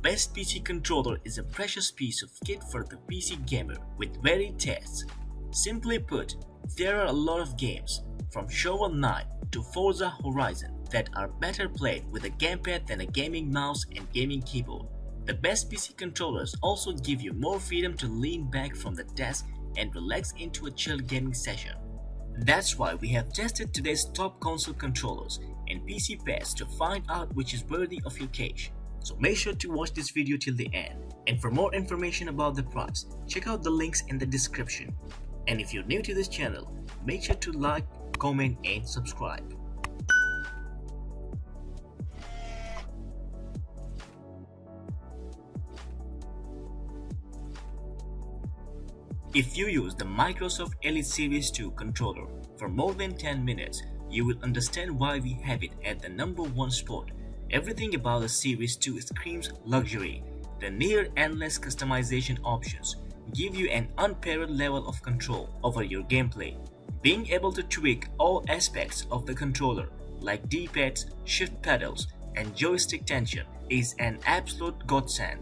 best PC controller is a precious piece of kit for the PC gamer with varied tastes. Simply put, there are a lot of games, from Shovel Knight to Forza Horizon, that are better played with a gamepad than a gaming mouse and gaming keyboard. The best PC controllers also give you more freedom to lean back from the desk and relax into a chill gaming session. That's why we have tested today's top console controllers and PC pads to find out which is worthy of your cash. So make sure to watch this video till the end. And for more information about the price, check out the links in the description. And if you're new to this channel, make sure to like, comment and subscribe. If you use the Microsoft Elite Series 2 controller for more than 10 minutes, you will understand why we have it at the number 1 spot. Everything about the Series 2 screams luxury. The near endless customization options give you an unparalleled level of control over your gameplay. Being able to tweak all aspects of the controller like D-pads, shift pedals, and joystick tension is an absolute godsend.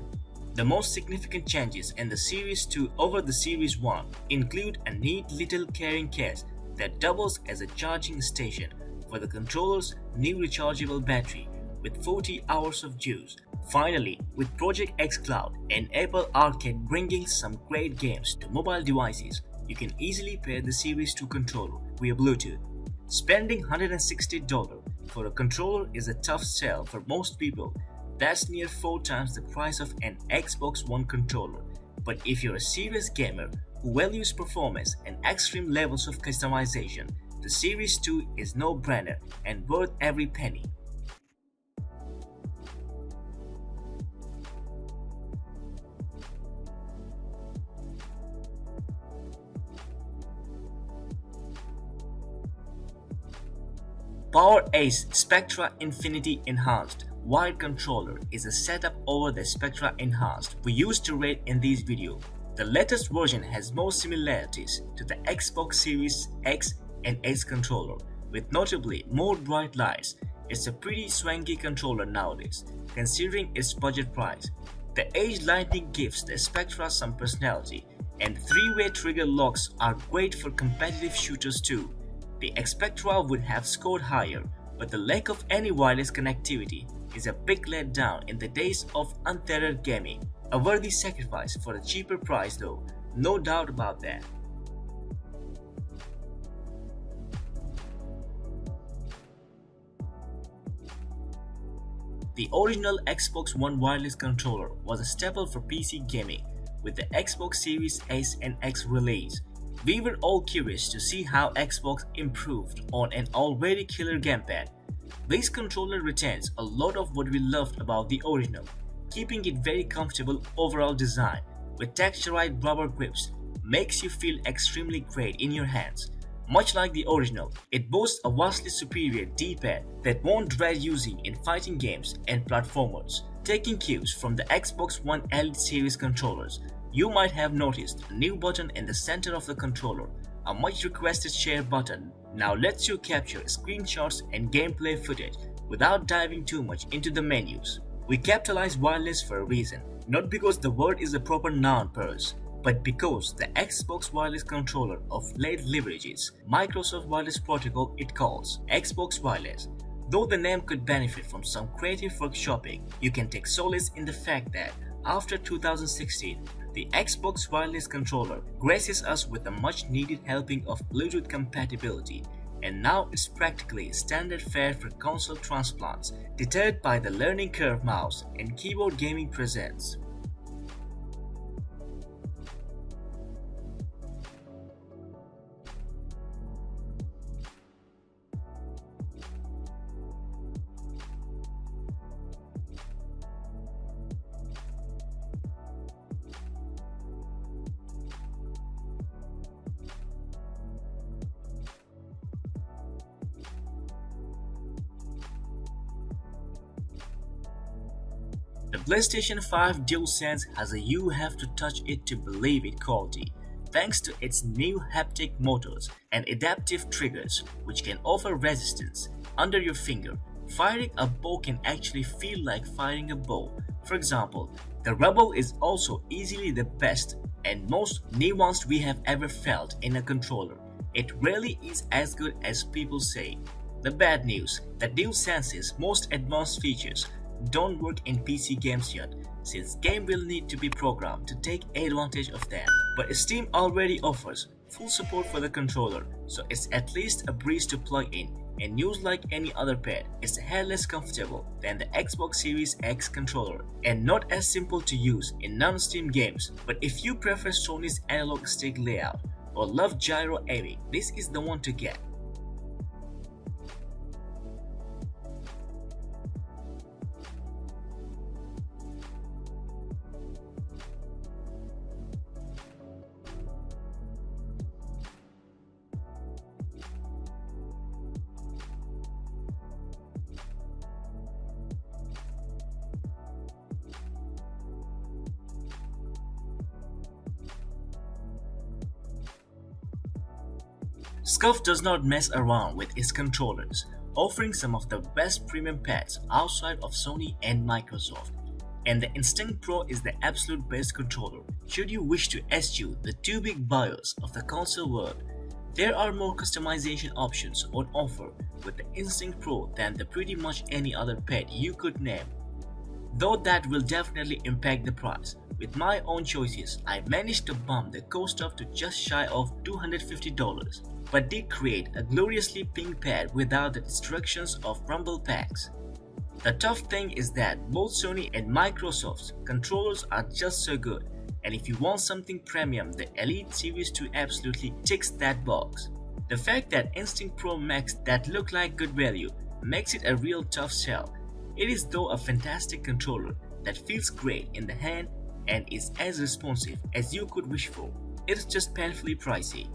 The most significant changes in the Series 2 over the Series 1 include a neat little carrying case that doubles as a charging station for the controller's new rechargeable battery with 40 hours of juice. Finally, with Project X Cloud and Apple Arcade bringing some great games to mobile devices, you can easily pair the Series 2 controller via Bluetooth. Spending $160 for a controller is a tough sell for most people. That's near 4 times the price of an Xbox One controller. But if you're a serious gamer who values performance and extreme levels of customization, the Series 2 is no-brainer and worth every penny. Power Ace Spectra Infinity Enhanced wired controller is a setup over the Spectra Enhanced we used to rate in this video. The latest version has more similarities to the Xbox Series X and S controller, with notably more bright lights. It's a pretty swanky controller nowadays, considering its budget price. The edge lighting gives the Spectra some personality, and 3-way trigger locks are great for competitive shooters too. The Spectra would have scored higher, but the lack of any wireless connectivity is a big letdown in the days of untethered gaming. A worthy sacrifice for a cheaper price though, no doubt about that. The original Xbox One wireless controller was a staple for PC gaming. With the Xbox Series S and X release, we were all curious to see how Xbox improved on an already killer gamepad. This controller retains a lot of what we loved about the original, keeping it very comfortable overall design with texturized rubber grips makes you feel extremely great in your hands. Much like the original, it boasts a vastly superior D-pad that won't dread using in fighting games and platformers. Taking cues from the Xbox One Elite Series controllers, you might have noticed a new button in the center of the controller. A much requested share button now lets you capture screenshots and gameplay footage without diving too much into the menus. We capitalize wireless for a reason, not because the word is a proper noun purse, but because the Xbox wireless controller of late leverages Microsoft wireless protocol it calls Xbox Wireless. Though the name could benefit from some creative workshopping, you can take solace in the fact that after 2016, the Xbox wireless controller graces us with a much needed helping of Bluetooth compatibility, and now is practically standard fare for console transplants, deterred by the learning curve mouse and keyboard gaming presents. The PlayStation 5 DualSense has a you have to touch it to believe it quality, thanks to its new haptic motors and adaptive triggers which can offer resistance under your finger. Firing a bow can actually feel like firing a bow For example, the Rebel is also easily the best and most nuanced we have ever felt in a controller. It really is as good as people say. The bad news, the DualSense's most advanced features don't work in PC games yet, since game will need to be programmed to take advantage of them. But Steam already offers full support for the controller, so it's at least a breeze to plug in and use like any other pad. It's a hair less comfortable than the Xbox Series X controller and not as simple to use in non-Steam games. But if you prefer Sony's analog stick layout or love gyro aiming, this is the one to get. SCUF does not mess around with its controllers, offering some of the best premium pads outside of Sony and Microsoft. And the Instinct Pro is the absolute best controller should you wish to eschew the too big BIOS of the console world. There are more customization options on offer with the Instinct Pro than the pretty much any other pad you could name, though that will definitely impact the price. With my own choices, I managed to bump the cost up to just shy of $250, but did create a gloriously pink pad without the distractions of rumble packs. The tough thing is that both Sony and Microsoft's controllers are just so good, and if you want something premium, the Elite Series 2 absolutely ticks that box. The fact that Instinct Pro Max that look like good value makes it a real tough sell. It is though a fantastic controller that feels great in the hand and is as responsive as you could wish for. It's just painfully pricey.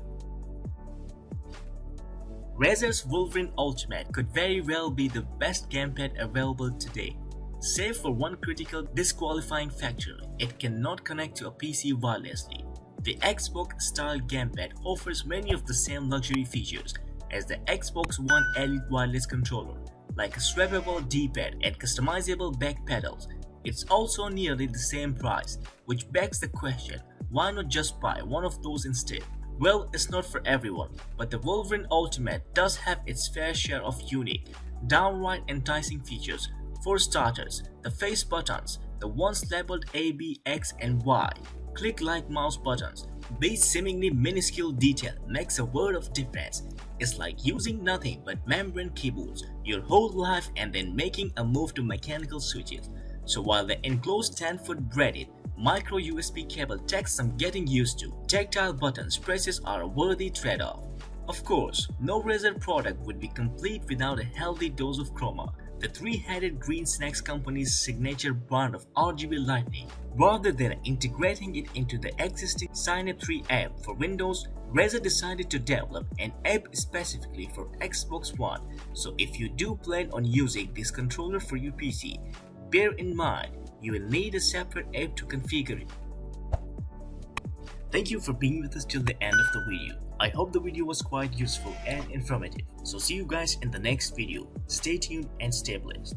Razer's Wolverine Ultimate could very well be the best gamepad available today, save for one critical disqualifying factor: it cannot connect to a PC wirelessly. The Xbox-style gamepad offers many of the same luxury features as the Xbox One Elite wireless controller, like a swappable D-pad and customizable back pedals. It's also nearly the same price, which begs the question, why not just buy one of those instead? Well, it's not for everyone, but the Wolverine Ultimate does have its fair share of unique, downright enticing features. For starters, the face buttons, the ones labeled A, B, X, and Y, click-like mouse buttons. This seemingly minuscule detail makes a world of difference. It's like using nothing but membrane keyboards your whole life and then making a move to mechanical switches. So while the enclosed 10-foot braided micro USB cable takes some getting used to, tactile buttons presses are a worthy trade-off. Of course, no Razer product would be complete without a healthy dose of chroma, the three-headed green snacks company's signature brand of RGB lighting. Rather than integrating it into the existing Synapse 3 app for Windows, Razer decided to develop an app specifically for Xbox One. So if you do plan on using this controller for your PC, bear in mind you will need a separate app to configure it. Thank you for being with us till the end of the video. I hope the video was quite useful and informative. So see you guys in the next video. Stay tuned and stay blessed.